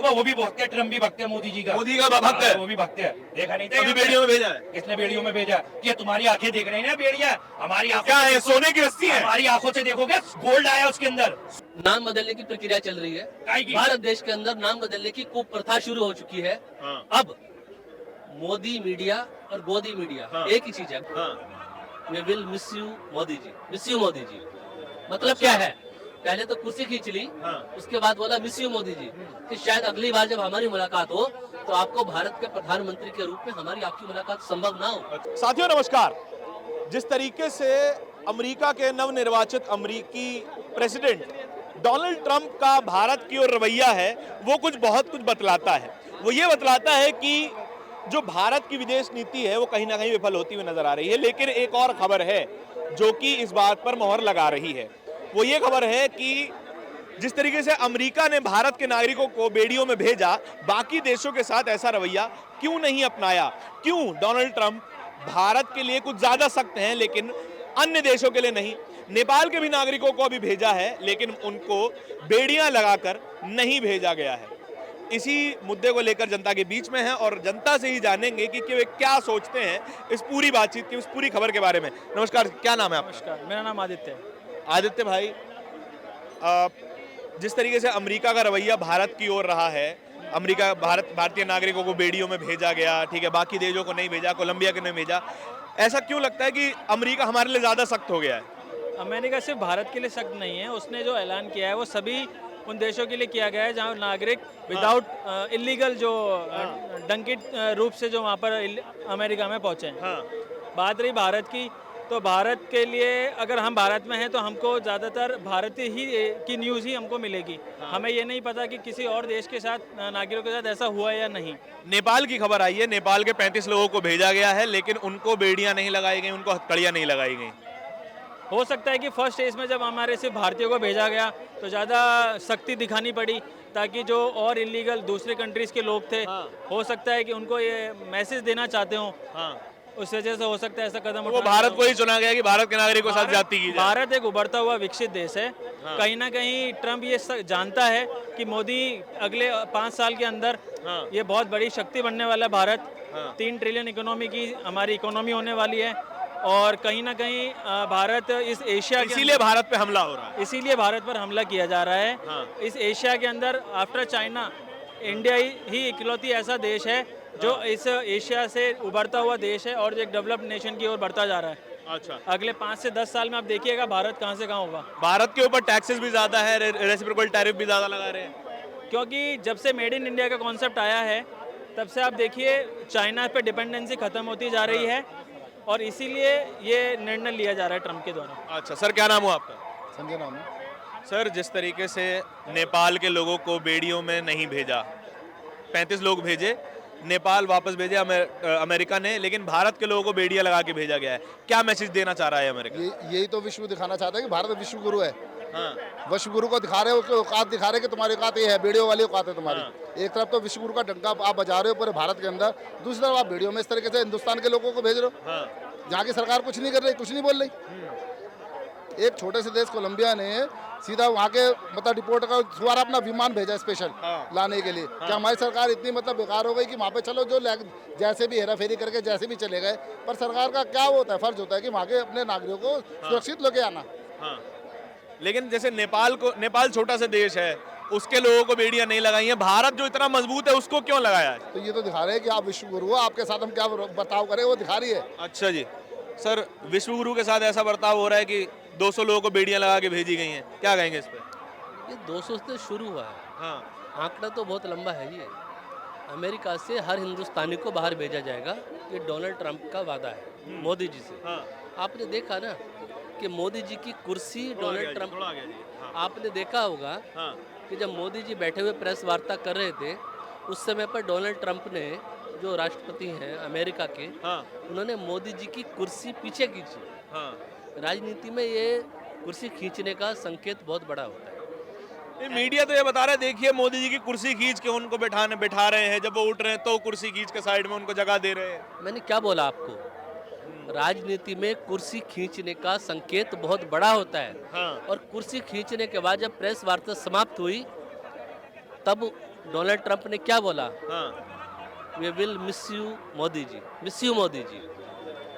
को वो भी भगते हैं, ट्रम्प भी भगते हैं मोदी जी का। मोदी का भक्त है, वो भी भगते हैं। देखा नहीं था अभी बेड़ियों में भेजा है। किसने बेड़ियों में भेजा? ये तुम्हारी आंखें देख रही है ना बेड़िया, हमारी आंखों क्या से है, देखो। सोने की रस्सी है? हमारी आंखों से देखोगे गोल्ड आया उसके अंदर। नाम बदलने की प्रक्रिया चल रही है। काहे की? भारत देश के अंदर नाम बदलने की कुप्रथा शुरू हो चुकी है। हाँ। अब मोदी मीडिया और गोदी मीडिया हाँ। एक ही चीज है। हाँ। We will miss you Modi ji, miss you Modi ji. मतलब क्या है, पहले तो कुर्सी खींच ली, हाँ। उसके बाद बोला मिस यू मोदी जी, कि शायद अगली बार जब हमारी मुलाकात हो तो आपको भारत के प्रधानमंत्री के रूप में हमारी आपकी मुलाकात संभव ना हो। साथियों नमस्कार। जिस तरीके से अमेरिका के नवनिर्वाचित अमेरिकी प्रेसिडेंट डोनाल्ड ट्रंप का भारत की ओर रवैया है, वो बहुत कुछ बतलाता है। वो ये बतलाता है कि जो भारत की विदेश नीति है वो कहीं ना कहीं विफल होती हुई नजर आ रही है। लेकिन एक और खबर है जो कि इस बात पर मोहर लगा रही है। वो ये खबर है कि जिस तरीके से अमेरिका ने भारत के नागरिकों को बेड़ियों में भेजा, बाकी देशों के साथ ऐसा रवैया क्यों नहीं अपनाया? क्यों डोनाल्ड ट्रंप भारत के लिए कुछ ज्यादा सख्त हैं लेकिन अन्य देशों के लिए नहीं? नेपाल के भी नागरिकों को अभी भेजा है लेकिन उनको बेड़ियां लगाकर नहीं भेजा गया है। इसी मुद्दे को लेकर जनता के बीच में है और जनता से ही जानेंगे कि वे क्या सोचते हैं इस पूरी बातचीत की, इस पूरी खबर के बारे में। नमस्कार, क्या नाम है आपका? नमस्कार, मेरा नाम आदित्य है। आदित्य भाई, जिस तरीके से अमेरिका का रवैया भारत की ओर रहा है, अमेरिका भारतीय नागरिकों को बेड़ियों में भेजा गया, ठीक है, बाकी देशों को नहीं भेजा, कोलंबिया को नहीं भेजा, ऐसा क्यों लगता है कि अमेरिका हमारे लिए ज्यादा सख्त हो गया है? अमेरिका सिर्फ भारत के लिए सख्त नहीं है, उसने जो ऐलान किया है वो सभी उन देशों के लिए किया गया है जहां नागरिक विदाउट इलीगल जो डंकित रूप से जो वहां पर अमेरिका में पहुंचे हैं। बात रही भारत की, तो भारत के लिए अगर हम भारत में हैं तो हमको ज़्यादातर भारतीय ही की न्यूज़ ही हमको मिलेगी। हमें ये नहीं पता कि किसी और देश के साथ नागरिकों के साथ ऐसा हुआ या नहीं। नेपाल की खबर आई है, नेपाल के 35 लोगों को भेजा गया है लेकिन उनको बेड़ियां नहीं लगाई गई, उनको हथकड़ियां नहीं लगाई गई। हो सकता है कि फर्स्ट स्टेज में जब हमारे सिर्फ भारतीयों को भेजा गया तो ज़्यादा सख्ती दिखानी पड़ी ताकि जो और इलीगल दूसरे कंट्रीज़ के लोग थे, हो सकता है कि उनको ये मैसेज देना चाहते हों, उस वजह से हो सकता है ऐसा कदम वो भारत को ही चुना गया कि भारत के नागरिकों के साथ जाती की जाए। भारत एक उभरता हुआ विकसित देश है। कहीं ना कहीं ट्रंप ये जानता है कि मोदी अगले 5 साल के अंदर ये बहुत बड़ी शक्ति बनने वाला है। भारत 3 ट्रिलियन इकोनॉमी की हमारी इकोनॉमी होने वाली है और कहीं ना कहीं भारत इस एशिया के इसीलिए भारत पे हमला हो रहा है, इसीलिए भारत पर हमला किया जा रहा है। इस एशिया के अंदर आफ्टर चाइना इंडिया ही इकलौती ऐसा देश है जो इस एशिया से उभरता हुआ देश है और एक डेवलप्ड नेशन की ओर बढ़ता जा रहा है। अच्छा, अगले 5 से 10 साल में आप देखिएगा भारत कहाँ से कहाँ होगा। भारत के ऊपर टैक्सेस भी ज्यादा है, रेसिप्रोकल टैरिफ भी ज्यादा लगा रहे हैं। क्योंकि जब से मेड इन इंडिया का कॉन्सेप्ट आया है तब से आप देखिए चाइना पे डिपेंडेंसी खत्म होती जा रही है और इसीलिए ये निर्णय लिया जा रहा है ट्रंप के द्वारा। अच्छा सर, क्या नाम हो आपका? संजय नाम है सर, जिस तरीके से नेपाल के लोगों को बेड़ियों में नहीं भेजा, 35 लोग भेजे, नेपाल वापस भेजे अमेरिका ने, लेकिन भारत के लोगों को बेड़ियां लगा के भेजा गया है, क्या मैसेज देना चाह रहा है अमेरिका? यही तो विश्व दिखाना चाहता है कि भारत विश्व गुरु है। विश्व गुरु को दिखा रहे हो, उसकी औकात दिखा रहे कि तुम्हारी औकात ये है, बेड़ियों वाली औकात है तुम्हारी। एक तरफ तो विश्व गुरु का डंका आप बजा रहे हो पूरे भारत के अंदर, दूसरी तरफ आप बेड़ियों में इस तरीके से हिंदुस्तान के लोगों को भेज रहे हो जहाँ की सरकार कुछ नहीं कर रही, कुछ नहीं बोल रही। एक छोटे से देश कोलंबिया ने सीधा वहाँ के मतलब रिपोर्ट का द्वारा अपना विमान भेजा स्पेशल लाने के लिए। क्या हमारी सरकार इतनी मतलब बेकार हो गई कि वहाँ पे चलो जो जैसे भी हेरा फेरी करके जैसे भी चले गए, पर सरकार का क्या होता है, फर्ज होता है कि वहाँ के अपने नागरिकों को सुरक्षित लेके आना। लेकिन जैसे नेपाल छोटा सा देश है, उसके लोगों को बेड़ियां नहीं लगाई हैं, भारत जो इतना मजबूत है उसको क्यों लगाया है? तो ये तो दिखा रहे हैं कि आप विश्व गुरु हो, आपके साथ हम क्या बर्ताव करें वो दिखा रही है। अच्छा जी सर, विश्व गुरु के साथ ऐसा बर्ताव हो रहा है कि 200 लोगों को बेड़ियां लगा के भेजी गई हैं, क्या कहेंगे इस पे? ये 200 से शुरू हुआ है, आंकड़ा तो बहुत लंबा है। ये अमेरिका से हर हिंदुस्तानी को बाहर भेजा जाएगा, ये डोनाल्ड ट्रंप का वादा है मोदी जी से। आपने देखा ना कि मोदी जी की कुर्सी डोनाल्ड ट्रंप, आपने देखा होगा कि जब मोदी जी बैठे हुए प्रेस वार्ता कर रहे थे उस समय पर डोनाल्ड ट्रंप ने, जो राष्ट्रपति हैं अमेरिका के, उन्होंने मोदी जी की कुर्सी पीछे खींची। राजनीति में ये कुर्सी खींचने का संकेत बहुत बड़ा होता है। मीडिया तो ये बता रहा है, देखिए मोदी जी की कुर्सी खींच के उनको बैठा रहे हैं, जब वो उठ रहे हैं तो कुर्सी खींच के साइड में उनको जगह दे रहे हैं। मैंने क्या बोला आपको, राजनीति में कुर्सी खींचने का संकेत बहुत बड़ा होता है। और कुर्सी खींचने के बाद जब प्रेस वार्ता समाप्त हुई तब डोनाल्ड ट्रंप ने क्या बोला? हाँ we will miss you Modi ji, miss you Modi ji.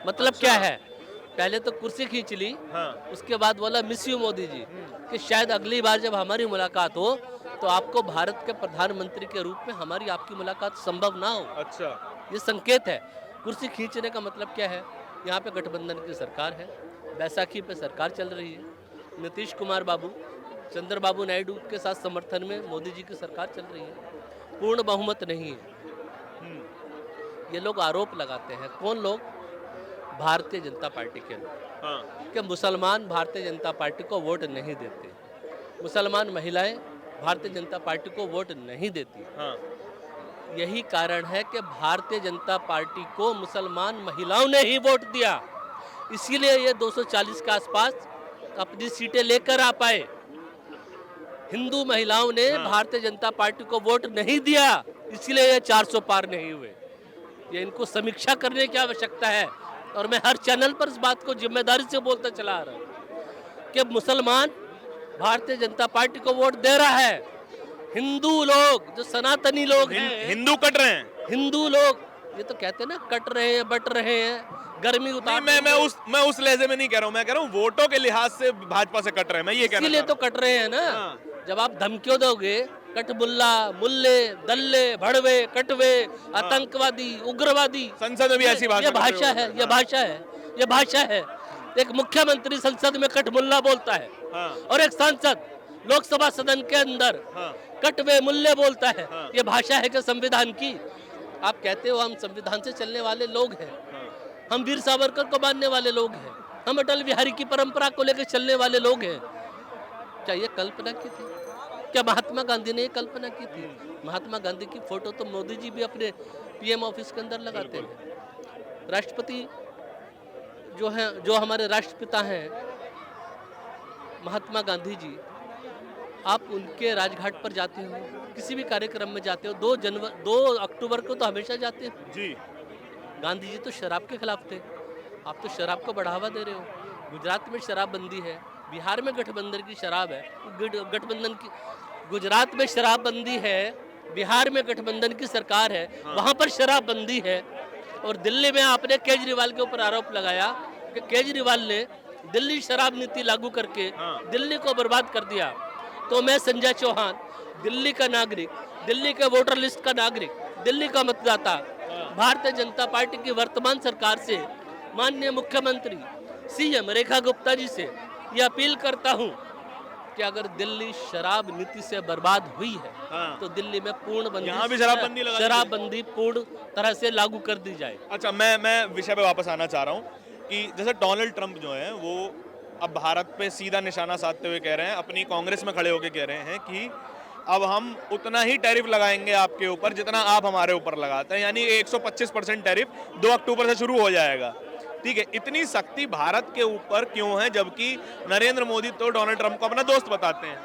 मतलब क्या है? पहले तो कुर्सी खींच ली, हाँ उसके बाद बोला मिस यू मोदी जी, कि शायद अगली बार जब हमारी मुलाकात हो तो आपको भारत के प्रधानमंत्री के रूप में हमारी आपकी मुलाकात संभव ना हो। अच्छा ये संकेत है। कुर्सी खींचने का मतलब क्या है? यहाँ पे गठबंधन की सरकार है, बैसाखी पे सरकार चल रही है, नीतीश कुमार बाबू, चंद्रबाबू नायडू के साथ समर्थन में मोदी जी की सरकार चल रही है, पूर्ण बहुमत नहीं है। ये लोग आरोप लगाते हैं, कौन लोग? भारतीय जनता पार्टी के लोग, हाँ कि मुसलमान भारतीय जनता पार्टी को वोट नहीं देते, मुसलमान महिलाएं भारतीय जनता पार्टी को वोट नहीं देती। हाँ यही कारण है कि भारतीय जनता पार्टी को मुसलमान महिलाओं ने ही वोट दिया, इसीलिए ये 240 के आसपास अपनी सीटें लेकर आ पाए। हिंदू महिलाओं ने भारतीय जनता पार्टी को वोट नहीं दिया, इसीलिए ये 400 पार नहीं हुए। ये इनको समीक्षा करने की आवश्यकता है, और मैं हर चैनल पर इस बात को जिम्मेदारी से बोलता चला आ रहा हूँ कि मुसलमान भारतीय जनता पार्टी को वोट दे रहा है, हिंदू लोग जो सनातनी लोग हैं, हिंदू कट रहे हैं। हिंदू लोग ये तो कहते हैं ना, कट रहे हैं, बट रहे हैं, गर्मी उतार। मैं उस लहजे में नहीं कह रहा हूँ, मैं कह रहा हूँ वोटों के लिहाज से भाजपा से कट रहे हैं, मैं ये कहना इसीलिए चाह तो कट रहे हैं ना। हाँ। जब आप धमकियों दोगे, कटमुल्ला, मुल्ले, दल्ले, भड़वे, कटवे, आतंकवादी, उग्रवादी, संसद में भी ऐसी भाषा ये भाषा है, ये भाषा है, ये भाषा है। एक मुख्यमंत्री संसद में कटमुल्ला बोलता है, हाँ। और एक सांसद लोकसभा सदन के अंदर हाँ। कटवे मुल्ले बोलता है। हाँ। ये भाषा है कि संविधान की? आप कहते हो हम संविधान से चलने वाले लोग हैं, हम वीर सावरकर को मानने वाले लोग हैं, हम अटल बिहारी की परंपरा को लेकर चलने वाले लोग हैं। क्या ये कल्पना की थी? क्या महात्मा गांधी ने ये कल्पना की थी? महात्मा गांधी की फोटो तो मोदी जी भी अपने पीएम ऑफिस के अंदर लगाते हैं। राष्ट्रपति जो है, जो हमारे राष्ट्रपिता हैं महात्मा गांधी जी, आप उनके राजघाट पर जाते हो, किसी भी कार्यक्रम में जाते हो, 2 अक्टूबर को तो हमेशा जाते हो जी। गांधी जी तो शराब के खिलाफ थे, आप तो शराब को बढ़ावा दे रहे हो। गुजरात में शराबबंदी है, बिहार में गठबंधन की शराब है, गठबंधन की, गुजरात में शराबबंदी है, बिहार में गठबंधन की सरकार है, वहाँ पर शराबबंदी है। और दिल्ली में आपने केजरीवाल के ऊपर आरोप लगाया कि केजरीवाल ने दिल्ली शराब नीति लागू करके दिल्ली को बर्बाद कर दिया। तो मैं संजय चौहान, दिल्ली का नागरिक, दिल्ली के वोटर लिस्ट का नागरिक, दिल्ली का मतदाता, भारतीय जनता पार्टी की वर्तमान सरकार से, माननीय मुख्यमंत्री सीएम रेखा गुप्ता जी से ये अपील करता हूं कि अगर दिल्ली शराब नीति से बर्बाद हुई है तो दिल्ली में पूर्णबंदी, यहाँ भी शराबबंदी लगा दी जाए। शराबबंदी पूर्ण तरह से लागू कर दी जाए। अच्छा, मैं विषय पे वापस आना चाह रहा हूँ कि जैसे डोनाल्ड ट्रंप जो है वो अब भारत पे सीधा निशाना साधते हुए कह रहे हैं, अपनी कांग्रेस में खड़े होकर कह रहे हैं कि अब हम उतना ही टैरिफ लगाएंगे आपके ऊपर जितना आप हमारे ऊपर लगाते हैं, यानी 125% टैरिफ 2 अक्टूबर से शुरू हो जाएगा। ठीक है, इतनी सख्ती भारत के ऊपर क्यों है, जबकि नरेंद्र मोदी तो डोनाल्ड ट्रंप को अपना दोस्त बताते हैं?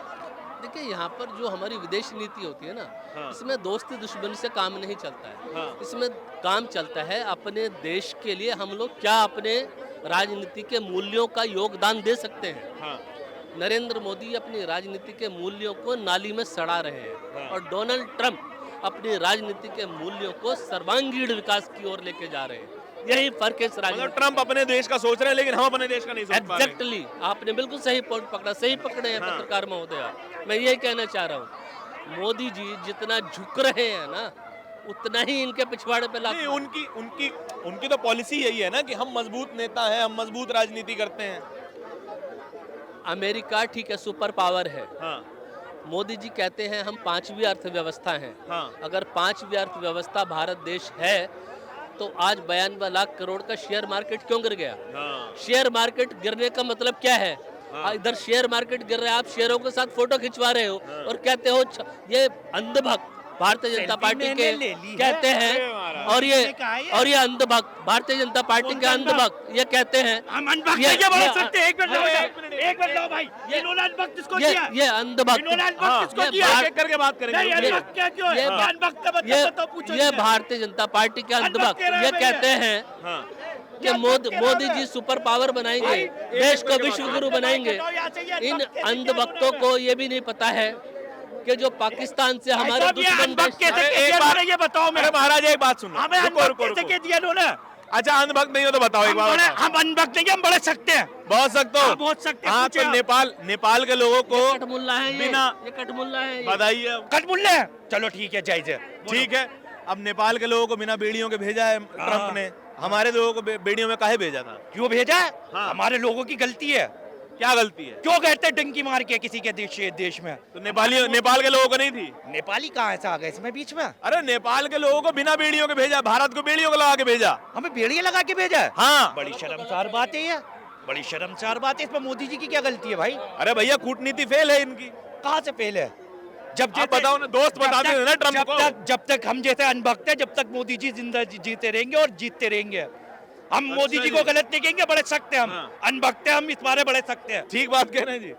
देखिए, यहाँ पर जो हमारी विदेश नीति होती है ना, इसमें दोस्ती दुश्मनी से काम नहीं चलता है। इसमें काम चलता है अपने देश के लिए हम लोग क्या अपने राजनीति के मूल्यों का योगदान दे सकते हैं। नरेंद्र मोदी अपनी राजनीति के मूल्यों को नाली में सड़ा रहे हैं, और डोनाल्ड ट्रंप अपनी राजनीति के मूल्यों को सर्वांगीण विकास की ओर लेके जा रहे हैं। यही फर्क है इस राजनीति। ट्रंप अपने देश का सोच रहे हैं, लेकिन हम अपने देश का नहीं सोच पा रहे। एग्जैक्टली, आपने बिल्कुल सही पॉइंट पकड़ा, सही पकड़े हैं पत्रकार महोदय। मैं यही कहना चाह रहा हूँ, मोदी जी जितना झुक रहे हैं ना, उतना ही इनके पिछवाड़े पे नहीं, उनकी तो पॉलिसी यही है ना कि हम मजबूत नेता हैं, हम मजबूत राजनीति करते हैं। अमेरिका ठीक है, सुपर पावर है। मोदी जी कहते हैं हम 5वीं अर्थव्यवस्था हैं। अगर 5वीं अर्थव्यवस्था भारत देश है तो आज 92 लाख करोड़ का शेयर मार्केट क्यों गिर गया? शेयर मार्केट गिरने का मतलब क्या है? इधर शेयर मार्केट गिर रहा है, आप शेयरों के साथ फोटो खिंचवा रहे हो और कहते हो ये अंधभक्त भारतीय जनता पार्टी के कहते हैं, और ये अंधभक्त भारतीय जनता पार्टी के अंधभक्त ये कहते हैं। हम अंधभक्त नहीं बोल सकते। एक मिनट लो भाई, ये अंधभक्त किसको किया? ये अंधभक्त किसको किया? करके बात करेंगे। ये भारतीय जनता पार्टी के अंधभक्त ये कहते हैं कि मोदी जी सुपर पावर बनाएंगे, देश को विश्व गुरु बनाएंगे। इन अंधभक्तों को ये भी नहीं पता है कि जो पाकिस्तान से हमारे साहब, ये दुश्मन अनबक देश कैसे अरे, कह एक दिया बात- इन्होंने, ये बताओ मैं अरे महाराज एक बात सुनो, हमें रुको अनबक रुको कैसे रुको। कह दिया इन्होंने? अच्छा अंधभक्त नहीं हो तो बताओ एक बात बताओ। हम अनबक नहीं, हम बढ़ सकते हैं। बहुत सकते हो, हाँ, बहुत सकते हैं, हाँ, पूछे तो आप। नेपाल के लोगों को कटमुल्ला है बिना ये कटमुल्ला है ये। बधाई है। कटमुल्ले हैं। चलो ठीक है, जायज है। ठीक है, अब नेपाल के लोगों को बिना बेड़ियों के भेजा है ट्रंप ने, हमारे लोगों को बेड़ियों में काहे भेजा था? क्यों भेजा है? हाँ। हमारे लोगों की गलती है। क्या गलती है? क्यों कहते हैं डंकी मार के किसी के देश में? तो नेपाल के लोगों को नहीं थी? नेपाली कहाँ से आ गए इसमें बीच में? अरे नेपाल के लोगों को बिना बेड़ियों के भेजा, भारत को बेड़ियों को लगा के भेजा। हमें बेड़ियां लगा के भेजा है? हाँ, बड़ी शर्मसार बात है ये, बड़ी शर्मसार बात है। इसमें मोदी जी की क्या गलती है भाई? अरे भैया कूटनीति फेल है इनकी। कहाँ से फेल है? जब आप बताओ ना, दोस्त बताते थे ना ट्रंप को। जब तक हम जैसे अनभक्त है, जब तक मोदी जी जिंदा जीते रहेंगे और जीतते रहेंगे। हम मोदी जी जी। को गलत नहीं कहेंगे, बड़े सख्त हैं हम। हाँ। अनभक्त है हम, इस बारे बड़े सख्त हैं। ठीक बात कह रहे हैं जी।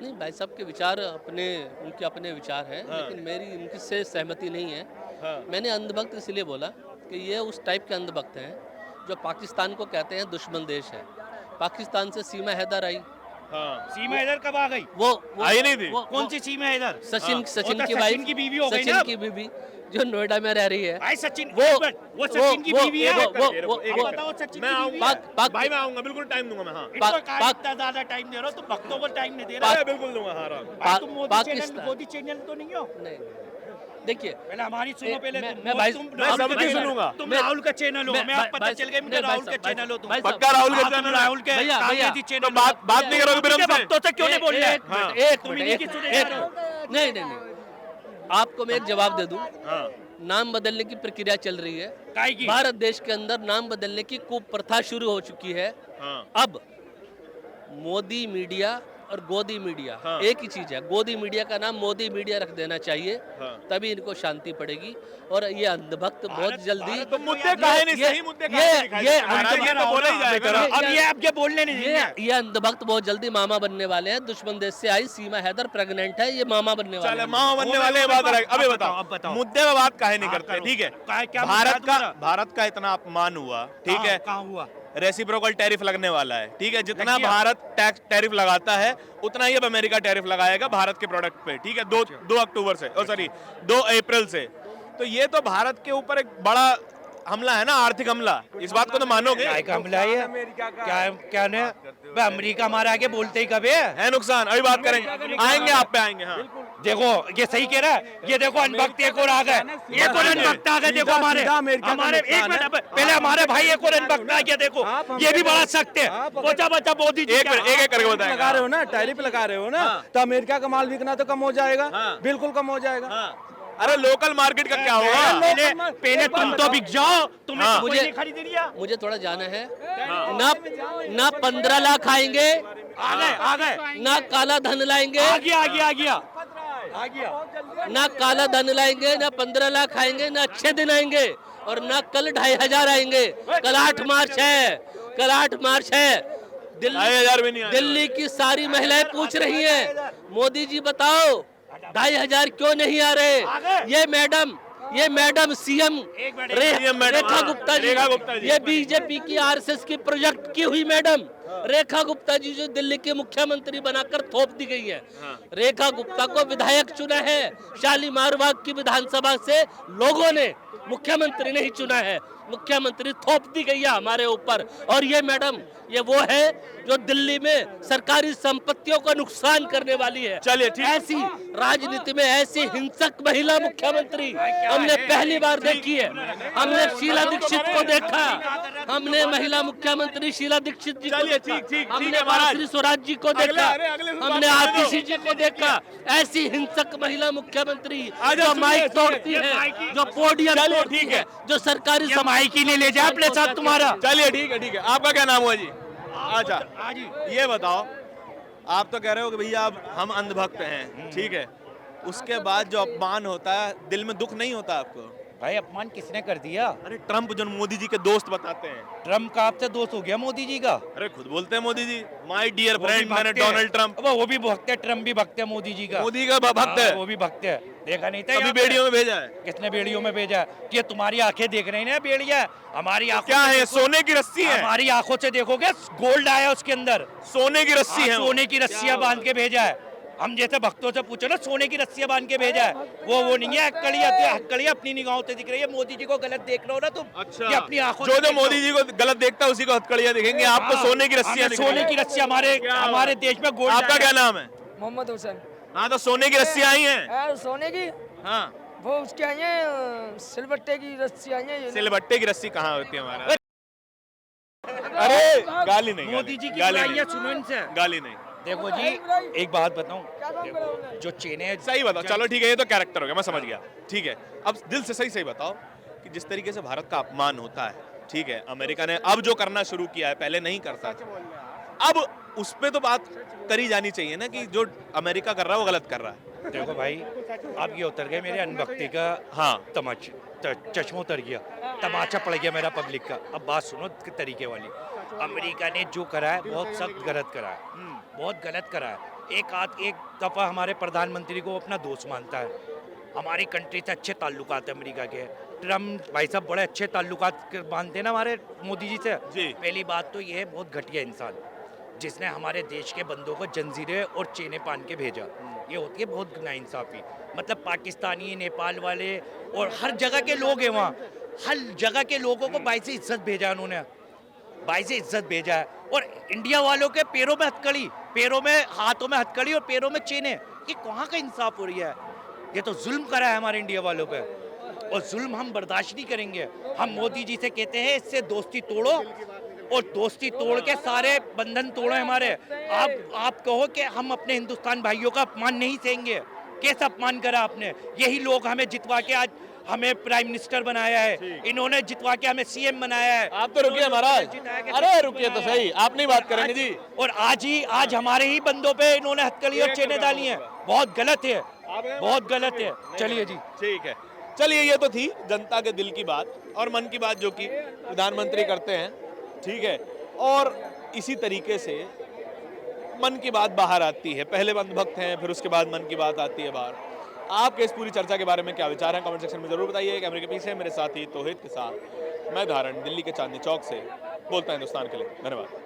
नहीं भाई, सबके विचार अपने, उनके अपने विचार हैं, हाँ। लेकिन मेरी इनकी से सहमति नहीं है। हाँ। मैंने अंधभक्त इसलिए बोला कि ये उस टाइप के अंधभक्त हैं जो पाकिस्तान को कहते हैं दुश्मन देश है। पाकिस्तान से सीमा हैदर आई, हाँ। सीमा इधर कब आ गई? वो आई नहीं थी। कौन सी सीमा है इधर? सचिन वो सचिन तो की सचिन वाइफ, की बीवी हो गई ना सचिन अब। की बीवी जो नोएडा में रह रही है। भाई सचिन, वो- एक मिनट, वो सचिन की बीवी है। वो- आप बताओ सचिन मैं की आऊंगा, बीवी है। पाक- भाई मैं आऊंगा, बिल्कुल टाइम दूंगा मैं। हाँ, इनको पाक- कहा पाक- इतना ज्यादा टाइम दे रहे हो, तुम भक्तों को टाइम नहीं दे पाक- रहे। अरे बिल्कुल दूंगा। हाँ, भाई तुम पाकिस्तान- मोदी चैनल तो नहीं हो। नहीं, देखिए पहले हमारी सुनो, पहले मैं भाई- मैं सबकी सुनूंगा। तुम मैं- राहुल का चैनल हो, मैं आप पता चल गया मुझे राहुल का चैनल हो तुम। पक्का राहुल का हाँ, तुम चैनल है? राहुल के भैया, कांग्रेसी भैया, चैनल तो बात नहीं करोगे उनके बिरम से? भक्तों से क्यों नहीं बोल रहे? एक हाँ। मिनट, एक तुम मिनट, इन्हीं एक की सुने एक जा रहे हो। मिनट। नहीं, आपको मैं एक जवाब दे दूं। हाँ। नाम बदलने की प्रक्रिया चल रही है काहे की? भारत देश के अंदर। नाम बदलने की कुप्रथा शुरू हो चुकी है। हाँ। अब मोदी मीडिया और गोदी मीडिया हाँ। एक ही चीज है। गोदी मीडिया का नाम मोदी मीडिया रख देना चाहिए, हाँ। तभी इनको शांति पड़ेगी। और ये अंधभक्त बहुत जल्दी तो मुद्दे काहे नहीं, सही मुद्दे काहे नहीं दिखाई देते? महाराज, ये तो बोला ही जाएगा ना। अब ये आपके बोलने नहीं देंगे। ये अंधभक्त बहुत जल्दी मामा बनने वाले हैं। दुश्मन देश से आई सीमा हैदर प्रेग्नेंट है, ये मामा बनने वाले चले हैं। मामा बनने वाले हैं, बात अलग। अबे अब बताओ बताओ। मुद्दे में बात काहे नहीं हाँ, करते? करो। ठीक है, क्या मुद्दा है तुम्हारा? भारत का इतना अपमान हुआ, ठीक है, कहाँ हुआ? रेसिप्रोकल टैरिफ लगने वाला है, ठीक है। जितना लग गया। भारत टैक्स टैरिफ लगाता है उतना ही अब अमेरिका टैरिफ लगाएगा भारत के प्रोडक्ट पे, ठीक है। 2 अक्टूबर से, सॉरी 2 अप्रैल से। तो ये तो भारत के ऊपर एक बड़ा हमला है ना, आर्थिक हमला। इस बात को तो मानोगे? क्या का हमला है? क्या ने? भाई अमेरिका हमारे आगे बोलते ही कभी है नुकसान, अभी बात करेंगे, आएंगे आप पे आएंगे। हाँ, देखो ये सही कह रहा है। ये देखो अनभक्त एक और आ गए, एक और अनभक्त आ गए। देखो हमारे एक मिनट पहले हमारे भाई एक और अनभक्त आ गया। देखो ये भी बड़ा सख्त है। बचा बचा मोदी जी एक मिनट, एक करके लगा बताएंगे। रहे हो ना, टैरिफ लगा रहे हो ना, तो अमेरिका का माल बिकना तो कम हो जाएगा। हाँ। बिल्कुल कम हो जाएगा। हाँ। अरे लोकल मार्केट का क्या होगा? पहले तुम तो बिक जाओ, तुम्हें हाँ। तो कोई नहीं खरीद लिया। मुझे थोड़ा जाना है ना। ना 15 लाख आएंगे, आ गए ना काला धन लाएंगे, आ गया ना काला धन लाएंगे, ना 15 लाख आएंगे, ना अच्छे दिन आएंगे, और ना कल 2500 आएंगे। कल 8 मार्च है, कल 8 मार्च है। 2,500 भी नहीं आएगा। दिल्ली की सारी महिलाएं पूछ रही हैं, मोदी जी बताओ 2,500 क्यों नहीं आ रहे? ये मैडम सीएम CM मैडम, रेखा हाँ, गुप्ता जी, रेखा गुप्ता जी। ये बीजेपी की आरएसएस की प्रोजेक्ट की हुई मैडम रेखा गुप्ता जी, जो दिल्ली के मुख्यमंत्री बनाकर थोप दी गई है। रेखा गुप्ता को विधायक चुना है शालीमार बाग की विधानसभा से लोगों ने, मुख्यमंत्री नहीं चुना है। मुख्यमंत्री थोप दी गई है हमारे ऊपर। और ये मैडम, ये वो है जो दिल्ली में सरकारी संपत्तियों को नुकसान करने वाली है। चलिए, ठीक। ऐसी राजनीति में ऐसी हिंसक महिला मुख्यमंत्री हमने पहली बार देखी है। हमने शीला दीक्षित को देखा, हमने महिला मुख्यमंत्री शीला दीक्षित जी को चलिए, देखा, ठीक, हमने है महाराज। बालाश्री स्वराज जी को अगले- देखा, अगले से हमने बात करने दो। आतिशी जी को देखा। ऐसी हिंसक महिला मुख्यमंत्री आजा, जो सुनिए, माइक सुनिए। तोड़ती है, जो पोडियम चलिए, तोड़ती ठीक है, है। जो सरकारी माइकी नहीं ले जाए अपने साथ तुम्हारा। चलिए, ठीक है। आपका क्या नाम हुआ जी? अच्छा, ये बताओ, आप तो कह रहे हो कि भैया अब हम अंधभक्त हैं, ठीक है। उसके बाद जो अपमान होता है, दिल में दुख नहीं होता आपको? भाई अपमान किसने कर दिया? अरे ट्रंप जो मोदी जी के दोस्त बताते हैं। ट्रम्प का आपसे दोस्त हो गया मोदी जी का? अरे खुद बोलते हैं मोदी जी, माय डियर वो भी फ्रेंड, मैंने भक्त है। Donald Trump. अब वो भी भक्त है, ट्रम्प भी भक्त है मोदी जी का। मोदी का भक्त हाँ, है, वो भी भक्त है। देखा नहीं था अभी यहाँ पे? बेड़ियों में भेजा है। किसने बेड़ियों में भेजा है? कि तुम्हारी आंखें देख रही ना बेड़िया, हमारी आंखों क्या से है? देखो- सोने की रस्सी है, हमारी आंखों से देखोगे गोल्ड आया उसके अंदर। सोने की रस्सी है वो। सोने की रस्सियां बांध के भेजा है। हम जैसे भक्तों से पूछो ना, सोने की रस्सियां बांध के भेजा है, वो नहीं है। हथकड़ियां अपनी निगाहों से दिख रही है। मोदी जी को गलत देख रहे हो ना तुम। अच्छा, ये अपनी आंखों जो से जो देख मोदी लो। जी को गलत देखता है उसी को हथकड़ियां दिखेंगी, आपको हाँ, सोने की रस्सियां हमें दिख रही सोने हैं। की रस्सियां हमारे देश में गोल्ड। आपका क्या नाम है? मोहम्मद हुसैन। हाँ, तो सोने की रस्सियां आई हैं। सोने की हाँ, वो उसके आई है, सिलबट्टे की रस्सी आई है। सिलबट्टे की रस्सी कहाँ होती है हमारा? अरे गाली नहीं, मोदी जी की गाली बुराइयां नहीं, सुनो इनसे। गाली नहीं। देखो जी, एक बात बताऊं, जो चेने सही बताओ, चलो ठीक है, ये तो कैरेक्टर हो गया, मैं समझ गया। ठीक है, अब दिल से सही सही बताओ कि जिस तरीके से भारत का अपमान होता है, ठीक है, अमेरिका ने अब जो करना शुरू किया है, पहले नहीं करता था, अब उस पे तो बात करी जानी चाहिए ना कि जो अमेरिका कर रहा है वो गलत कर रहा है। देखो भाई, अब ये उतर गया मेरे अनभक्ति का। हाँ, चश्मा उतर गया, तमाचा पड़ गया मेरा पब्लिक का। अब बात सुनो तरीके वाली। अमेरिका ने जो करा है बहुत सख्त गलत करा है, बहुत गलत करा है। एक दफा हमारे प्रधानमंत्री को अपना दोस्त मानता है। हमारी कंट्री से अच्छे ताल्लुकात है अमेरिका के। ट्रम्प भाई साहब बड़े अच्छे ताल्लुकात मानते हैं ना हमारे मोदी जी से। जी। पहली बात तो ये है, बहुत घटिया इंसान जिसने हमारे देश के बंदों को जंजीरें और चेने पान के भेजा। ये होती है बहुत नाइंसाफी। मतलब पाकिस्तानी, नेपाल वाले और हर जगह के लोग हैं वहाँ, हर जगह के लोगों को बाईस इज्जत भेजा उन्होंने, बाईस इज्जत भेजा है। और इंडिया वालों के पैरों में हथकड़ी, पैरों में, हाथों में हथकड़ी और पैरों में चेने। ये कहाँ का इंसाफ हो रही है? ये तो जुल्म करा है हमारे इंडिया वालों पे, और जुल्म हम बर्दाश्त नहीं करेंगे। हम मोदी जी से कहते हैं इससे दोस्ती तोड़ो, और दोस्ती तोड़ के सारे बंधन तोड़ो हमारे। आप कहो कि हम अपने हिंदुस्तान भाइयों का अपमान नहीं सहेंगे। कैसा अपमान करा आपने? यही लोग हमें जितवा के आज हमें प्राइम मिनिस्टर बनाया है, इन्होंने जितवा के हमें सीएम बनाया है। आप तो रुकिए महाराज, अरे रुकिए तो सही, आप नहीं बात करेंगे जी। और आज हमारे ही बंदों पे इन्होंने हथकड़ी और चेने डाली हैं। बहुत गलत है, बहुत गलत है। चलिए जी, ठीक है, चलिए, ये तो थी जनता के दिल की बात और मन की बात जो कि प्रधानमंत्री करते हैं, ठीक है। और इसी तरीके से मन की बात बाहर आती है। पहले अंधभक्त हैं, फिर उसके बाद मन की बात आती है बाहर। आपके इस पूरी चर्चा के बारे में क्या विचार हैं, कमेंट सेक्शन में जरूर बताइए। कैमरे के पीछे मेरे साथी तौहीद के साथ मैं धारण, दिल्ली के चांदनी चौक से बोलता हूं हिंदुस्तान के लिए। धन्यवाद।